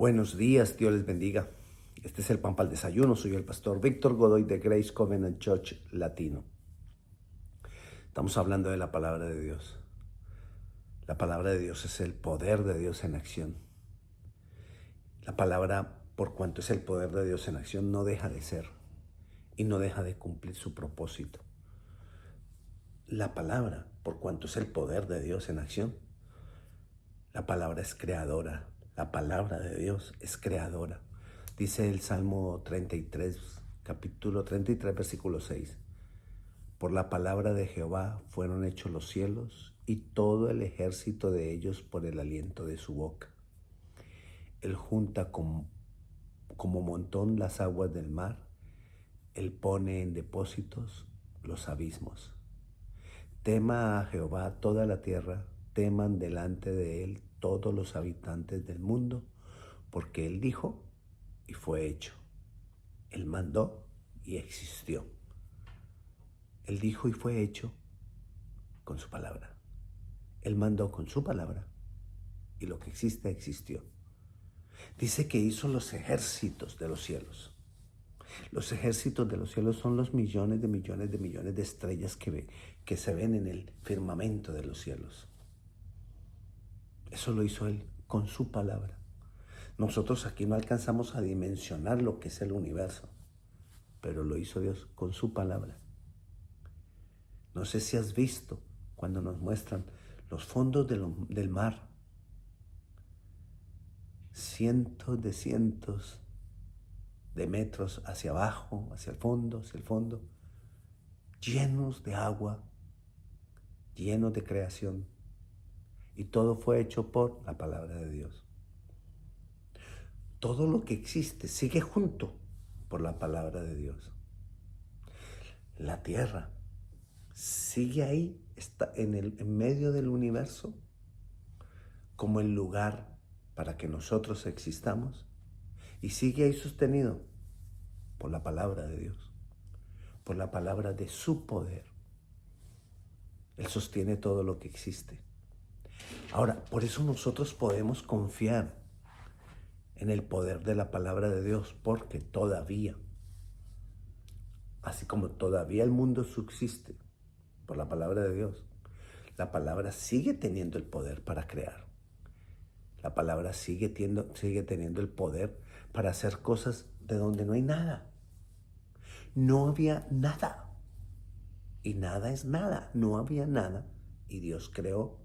Buenos días, Dios les bendiga. Este es el Pan para el Desayuno. Soy el pastor Víctor Godoy de Grace Covenant Church Latino. Estamos hablando de la palabra de Dios. La palabra de Dios es el poder de Dios en acción. La palabra, por cuanto es el poder de Dios en acción, no deja de ser y no deja de cumplir su propósito. La palabra, por cuanto es el poder de Dios en acción, la palabra es creadora. La palabra de Dios es creadora. Dice el Salmo 33, capítulo 33, versículo 6. Por la palabra de Jehová fueron hechos los cielos y todo el ejército de ellos por el aliento de su boca. Él junta como montón las aguas del mar. Él pone en depósitos los abismos. Tema a Jehová toda la tierra, teman delante de él todos los habitantes del mundo, porque él dijo y fue hecho. Él mandó y existió. Él dijo y fue hecho con su palabra. Él mandó con su palabra y lo que existe existió. Dice que hizo los ejércitos de los cielos. Los ejércitos de los cielos son los millones de millones de millones de estrellas que se ven en el firmamento de los cielos. Eso lo hizo Él con su palabra. Nosotros aquí no alcanzamos a dimensionar lo que es el universo, pero lo hizo Dios con su palabra. No sé si has visto cuando nos muestran los fondos del mar, cientos de metros hacia abajo, hacia el fondo, llenos de agua, llenos de creación. Y todo fue hecho por la palabra de Dios. Todo lo que existe sigue junto por la palabra de Dios. La tierra sigue ahí, está en medio del universo, como el lugar para que nosotros existamos, y sigue ahí sostenido por la palabra de Dios, por la palabra de su poder. Él sostiene todo lo que existe. Ahora, por eso nosotros podemos confiar en el poder de la palabra de Dios, porque todavía, así como todavía el mundo subsiste por la palabra de Dios, la palabra sigue teniendo el poder para crear. La palabra sigue teniendo el poder para hacer cosas de donde no hay nada. No había nada. Y nada es nada. No había nada. Y Dios creó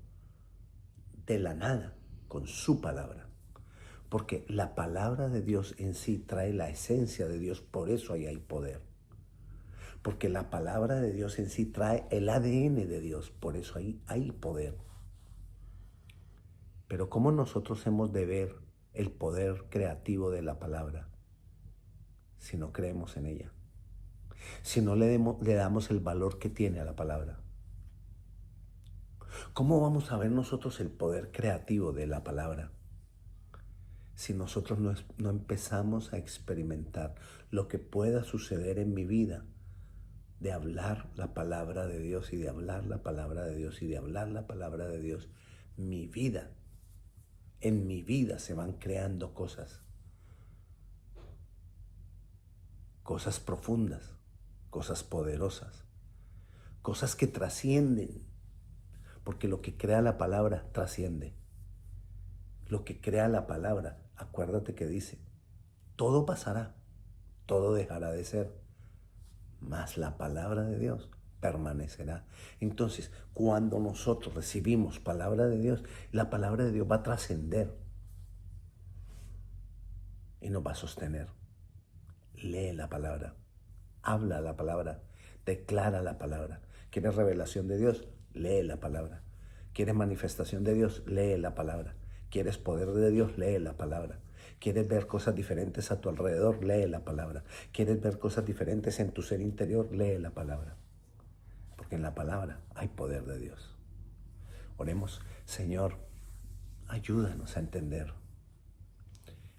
de la nada con su palabra. Porque la palabra de Dios en sí trae la esencia de Dios. Por eso ahí hay poder. Porque la palabra de Dios en sí trae el ADN de Dios. Por eso ahí hay poder. Pero ¿cómo nosotros hemos de ver el poder creativo de la palabra si no creemos en ella? Si no le damos el valor que tiene a la palabra. ¿Cómo vamos a ver nosotros el poder creativo de la palabra si nosotros no empezamos a experimentar lo que pueda suceder en mi vida de hablar la palabra de Dios y de hablar la palabra de Dios y de hablar la palabra de Dios? En mi vida se van creando cosas profundas, cosas poderosas, cosas que trascienden, porque lo que crea la palabra trasciende. Lo que crea la palabra, acuérdate que dice, todo pasará, todo dejará de ser, mas la palabra de Dios permanecerá. Entonces, cuando nosotros recibimos palabra de Dios, la palabra de Dios va a trascender y nos va a sostener. Lee la palabra, habla la palabra, declara la palabra. ¿Quieres revelación de Dios? Lee la palabra. ¿Quieres manifestación de Dios? Lee la palabra. ¿Quieres poder de Dios? Lee la palabra. ¿Quieres ver cosas diferentes a tu alrededor? Lee la palabra. ¿Quieres ver cosas diferentes en tu ser interior? Lee la palabra. Porque en la palabra hay poder de Dios. Oremos. Señor, ayúdanos a entender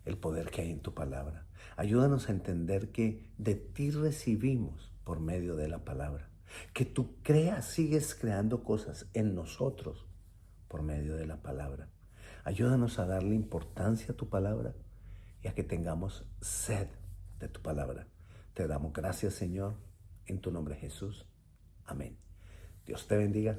el poder que hay en tu palabra. Ayúdanos a entender que de ti recibimos por medio de la palabra. Que tú sigues creando cosas en nosotros por medio de la palabra. Ayúdanos a darle importancia a tu palabra y a que tengamos sed de tu palabra. Te damos gracias, Señor, en tu nombre Jesús. Amén. Dios te bendiga.